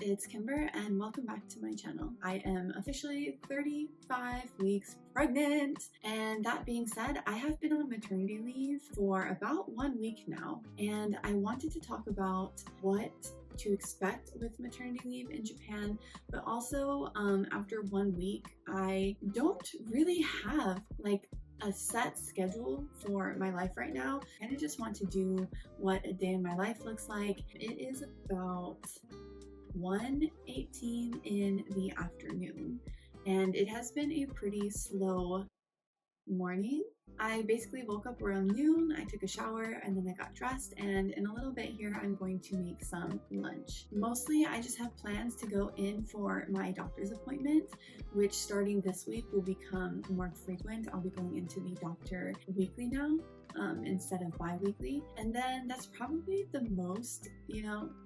it's Kimber and welcome back to my channel. I am officially 35 weeks pregnant, and that being said, I have been on maternity leave for about 1 week now, and I wanted to talk about what to expect with maternity leave in Japan, but also after 1 week, I don't really have like a set schedule for my life right now. I kind of just want to do what a day in my life looks like. It is about 1:18 in the afternoon, and it has been a pretty slow morning. I basically woke up around noon, I took a shower, and then I got dressed, and in a little bit here I'm going to make some lunch. Mostly I just have plans to go in for my doctor's appointment, which starting this week will become more frequent. I'll be going into the doctor weekly now instead of bi-weekly, and then that's probably the most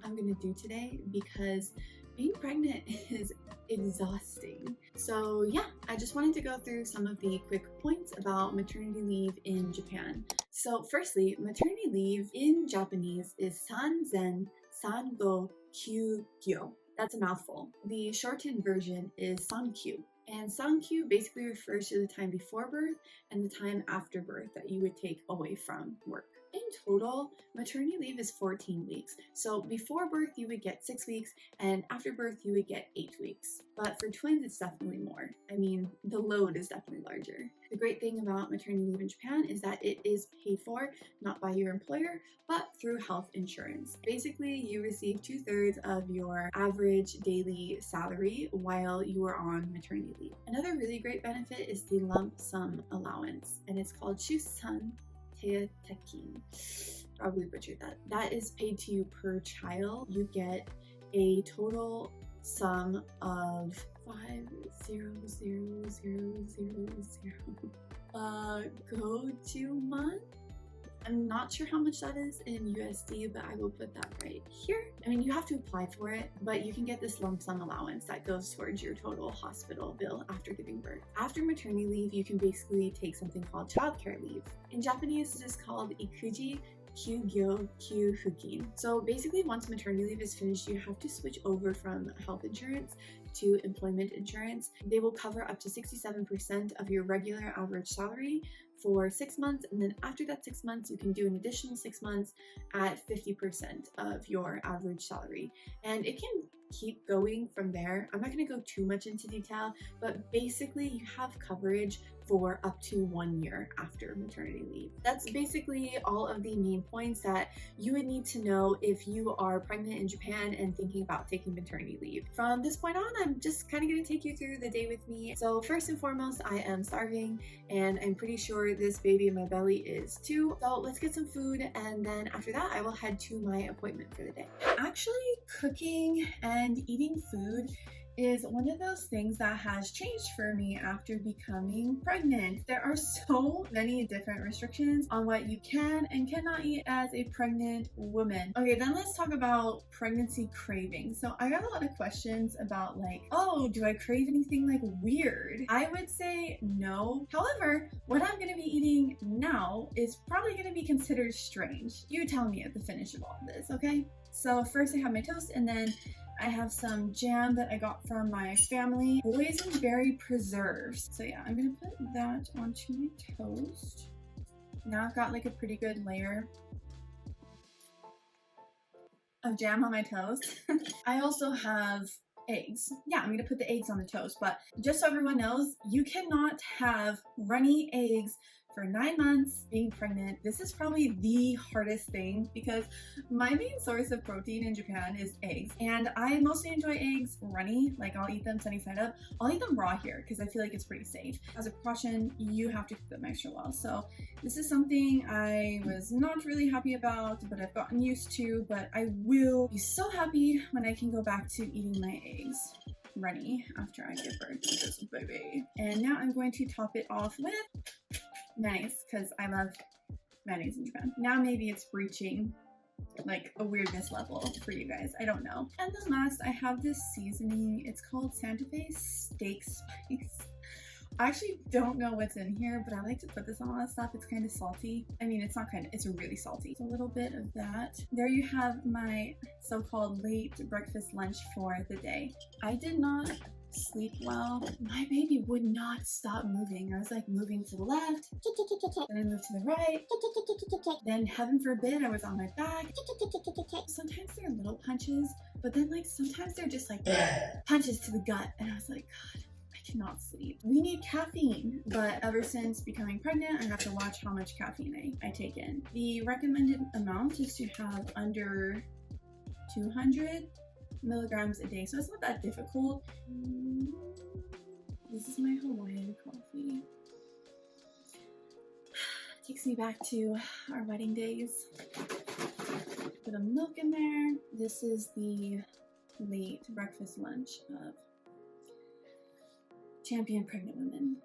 I'm gonna do today, because being pregnant is exhausting. So yeah, I just wanted to go through some of the quick points about maternity leave in Japan. So firstly, maternity leave in Japanese is sanzen sango kyugyo. That's a mouthful. The shortened version is sankyu. And sankyu basically refers to the time before birth and the time after birth that you would take away from work. In total, maternity leave is 14 weeks. So before birth, you would get 6 weeks, and after birth, you would get 8 weeks. But for twins, it's definitely more. I mean, the load is definitely larger. The great thing about maternity leave in Japan is that it is paid for, not by your employer, but through health insurance. Basically, you receive 2/3 of your average daily salary while you are on maternity leave. Another really great benefit is the lump sum allowance, and it's called Shusan Teatekin. Probably butchered that. That is paid to you per child. You get a total sum of 5,000,000 go to month. I'm not sure how much that is in USD, but I will put that right here. I mean, you have to apply for it, but you can get this lump sum allowance that goes towards your total hospital bill after giving birth. After maternity leave, you can basically take something called childcare leave. In Japanese, this is called ikuji kyugyo kyufukin. So basically, once maternity leave is finished, you have to switch over from health insurance to employment insurance. They will cover up to 67% of your regular average salary for 6 months, and then after that 6 months you can do an additional 6 months at 50% of your average salary, and it can keep going from there. I'm not going to go too much into detail, but basically you have coverage for up to 1 year after maternity leave. That's basically all of the main points that you would need to know if you are pregnant in Japan and thinking about taking maternity leave. From this point on, I'm just kind of going to take you through the day with me. So first and foremost, I am starving, and I'm pretty sure this baby in my belly is too. So let's get some food, and then after that I will head to my appointment for the day. Actually, cooking and eating food is one of those things that has changed for me after becoming pregnant. There are so many different restrictions on what you can and cannot eat as a pregnant woman. Okay, then let's talk about pregnancy cravings. So I got a lot of questions about like, oh, do I crave anything like weird? I would say no. However, what I'm gonna be eating now is probably gonna be considered strange. You tell me at the finish of all of this, okay? So first I have my toast, and then I have some jam that I got from my family, boysenberry preserves. So yeah, I'm gonna put that onto my toast. Now I've got like a pretty good layer of jam on my toast. I also have eggs. Yeah, I'm gonna put the eggs on the toast, but just so everyone knows, you cannot have runny eggs for 9 months being pregnant. This is probably the hardest thing, because my main source of protein in Japan is eggs, and I mostly enjoy eggs runny. Like, I'll eat them sunny side up. I'll eat them raw here because I feel like it's pretty safe. As a precaution, you have to cook them extra well. So this is something I was not really happy about, but I've gotten used to. But I will be so happy when I can go back to eating my eggs runny after I give birth to this baby. And now I'm going to top it off with mayonnaise, because I love mayonnaise in Japan. Now maybe it's reaching like a weirdness level for you guys, I don't know. And then last, I have this seasoning. It's called Santa Fe steak spice. I actually don't know what's in here, but I like to put this on a lot of stuff. It's kind of salty. I mean, it's not kind of, it's really salty. So a little bit of that. There you have my so-called late breakfast lunch for the day. I did not sleep well. My baby would not stop moving. I was like moving to the left, then I moved to the right, then heaven forbid I was on my back. Sometimes they're little punches, but then like sometimes they're just like punches to the gut, and I was like, God, I cannot sleep. We need caffeine, but ever since becoming pregnant, I have to watch how much caffeine I take in. The recommended amount is to have under 200 milligrams a day, so it's not that difficult. This is my Hawaiian coffee. Takes me back to our wedding days. Bit of milk in there. This is the late breakfast lunch of champion pregnant women.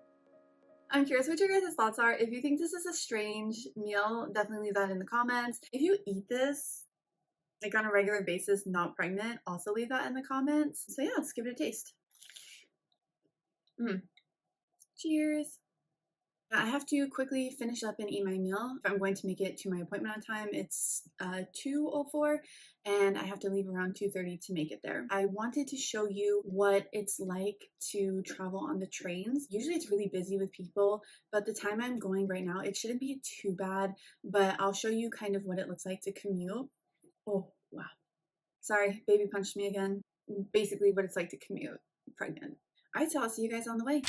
I'm curious what your guys' thoughts are. If you think this is a strange meal, definitely leave that in the comments. If you eat this like on a regular basis, not pregnant, also leave that in the comments. So yeah, let's give it a taste. Cheers. I have to quickly finish up and eat my meal. If I'm going to make it to my appointment on time, it's 2:04 and I have to leave around 2:30 to make it there. I wanted to show you what it's like to travel on the trains. Usually it's really busy with people, but the time I'm going right now, it shouldn't be too bad, but I'll show you kind of what it looks like to commute. Oh, wow. Sorry, baby punched me again. Basically what it's like to commute pregnant. Alright, so I'll see you guys on the way.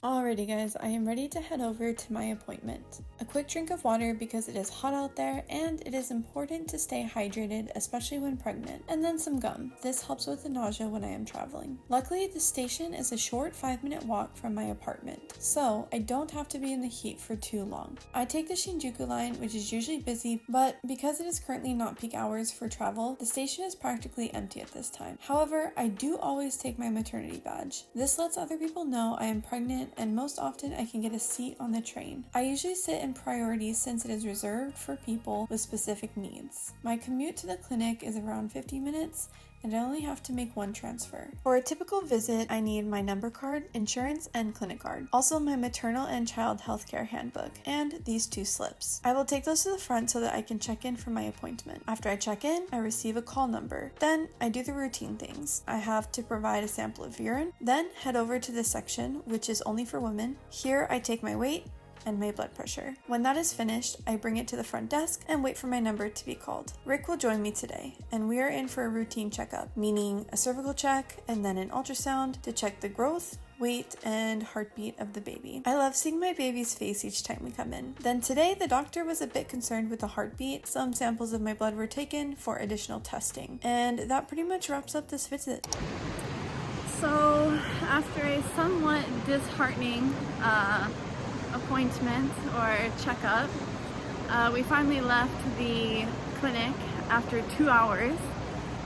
Alrighty guys, I am ready to head over to my appointment. A quick drink of water because it is hot out there and it is important to stay hydrated, especially when pregnant. And then some gum. This helps with the nausea when I am traveling. Luckily, the station is a short 5-minute walk from my apartment, so I don't have to be in the heat for too long. I take the Shinjuku line, which is usually busy, but because it is currently not peak hours for travel, the station is practically empty at this time. However, I do always take my maternity badge. This lets other people know I am pregnant, and most often I can get a seat on the train. I usually sit in priority since it is reserved for people with specific needs. My commute to the clinic is around 50 minutes, and I only have to make one transfer. For a typical visit, I need my number card, insurance, and clinic card. Also my maternal and child healthcare handbook, and these 2 slips. I will take those to the front so that I can check in for my appointment. After I check in, I receive a call number. Then I do the routine things. I have to provide a sample of urine, then head over to this section, which is only for women. Here I take my weight and my blood pressure. When that is finished, I bring it to the front desk and wait for my number to be called. Rick will join me today, and we are in for a routine checkup, meaning a cervical check and then an ultrasound to check the growth, weight, and heartbeat of the baby. I love seeing my baby's face each time we come in. Then today, the doctor was a bit concerned with the heartbeat. Some samples of my blood were taken for additional testing. And that pretty much wraps up this visit. So, after a somewhat disheartening appointment or checkup, we finally left the clinic after 2 hours,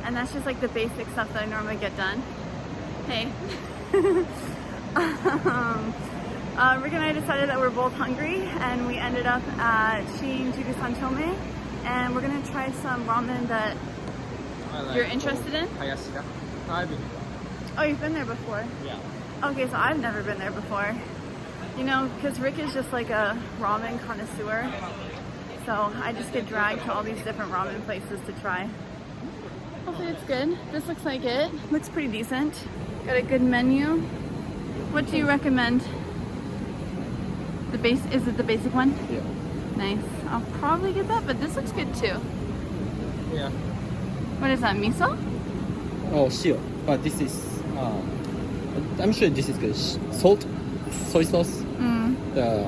and that's just like the basic stuff that I normally get done. Hey. Rick and I decided that we're both hungry, and we ended up at Shinjuku Sanchome, and we're gonna try some ramen that you're interested in. Oh, you've been there before? Yeah. Okay, so I've never been there before. You know, because Rick is just like a ramen connoisseur, so I just get dragged to all these different ramen places to try. Hopefully it's good. This looks like it. Looks pretty decent. Got a good menu. What do you recommend? The base, is it the basic one? Yeah. Nice. I'll probably get that, but this looks good too. Yeah. What is that, miso? Oh, shio. But this is, I'm sure this is good. Salt, soy sauce, the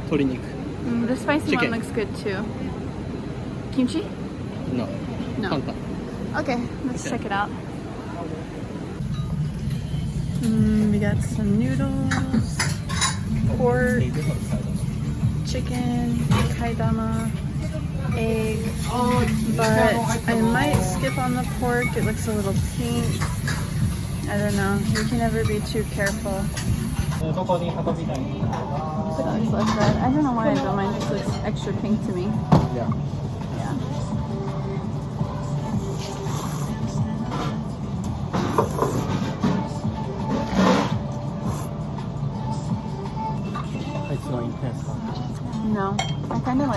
torinik. The spicy chicken. one looks good too. Kimchi? No. No. Panta. Okay, let's check it out. We got some noodles, pork, chicken, kaidama, egg, but I might skip on the pork. It looks a little pink. I don't know. You can never be too careful. I don't know why, but mine just looks extra pink to me. Yeah. Yeah.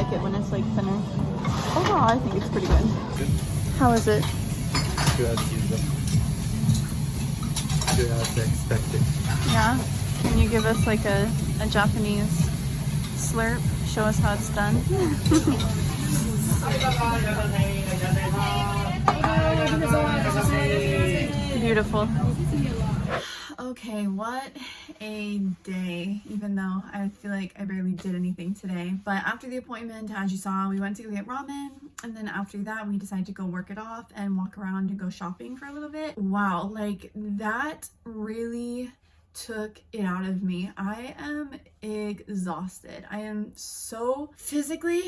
like it when it's like thinner. Overall, I think it's pretty good. How is it? Good as usual. Good as expected. Yeah? Can you give us like a Japanese slurp? Show us how it's done. Beautiful. Okay, what a day, even though I feel like I barely did anything today. But after the appointment, as you saw, we went to go get ramen, and then after that we decided to go work it off and walk around and go shopping for a little bit. Wow, like that really took it out of me. I am exhausted. I am so physically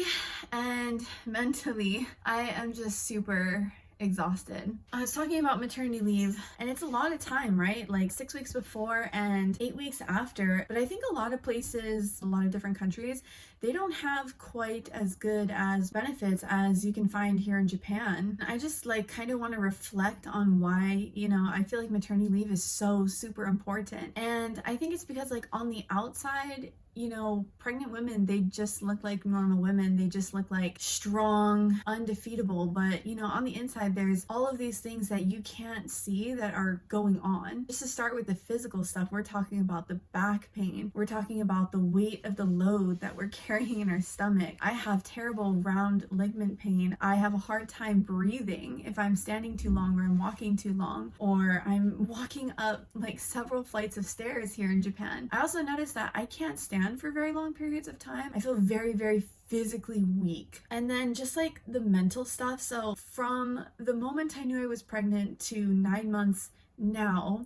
and mentally, I am just super exhausted. I was talking about maternity leave, and it's a lot of time, right? Like 6 weeks before and 8 weeks after. But I think a lot of places, a lot of different countries, they don't have quite as good as benefits as you can find here in Japan. I just like kind of want to reflect on why, you know, I feel like maternity leave is so super important. And I think it's because like on the outside, you know, pregnant women, they just look like normal women. They just look like strong, undefeatable. But, you know, on the inside, there's all of these things that you can't see that are going on. Just to start with the physical stuff, we're talking about the back pain. We're talking about the weight of the load that we're carrying in our stomach. I have terrible round ligament pain. I have a hard time breathing if I'm standing too long or I'm walking too long or I'm walking up like several flights of stairs here in Japan. I also noticed that I can't stand for very long periods of time. I feel very, very physically weak. And then just like the mental stuff. So from the moment I knew I was pregnant to 9 months now,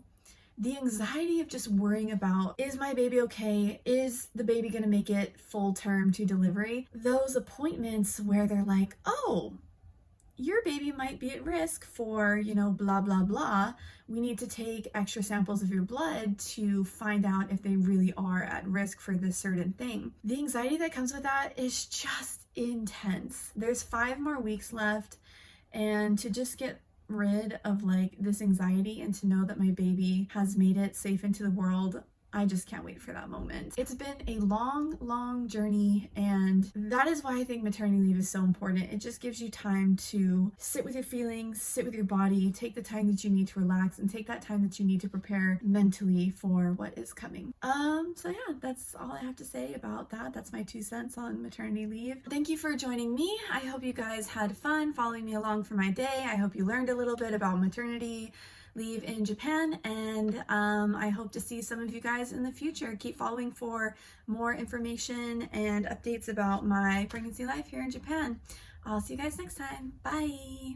the anxiety of just worrying about, is my baby okay? Is the baby gonna make it full term to delivery? Those appointments where they're like, oh, your baby might be at risk for, you know, blah, blah, blah. We need to take extra samples of your blood to find out if they really are at risk for this certain thing. The anxiety that comes with that is just intense. There's 5 more weeks left, and to just get rid of like this anxiety and to know that my baby has made it safe into the world, I just can't wait for that moment. It's been a long, long journey, and that is why I think maternity leave is so important. It just gives you time to sit with your feelings, sit with your body, take the time that you need to relax, and take that time that you need to prepare mentally for what is coming. So yeah, that's all I have to say about that. That's my 2 cents on maternity leave. Thank you for joining me. I hope you guys had fun following me along for my day. I hope you learned a little bit about maternity leave in Japan, and I hope to see some of you guys in the future. Keep following for more information and updates about my pregnancy life here in Japan. I'll see you guys next time. Bye!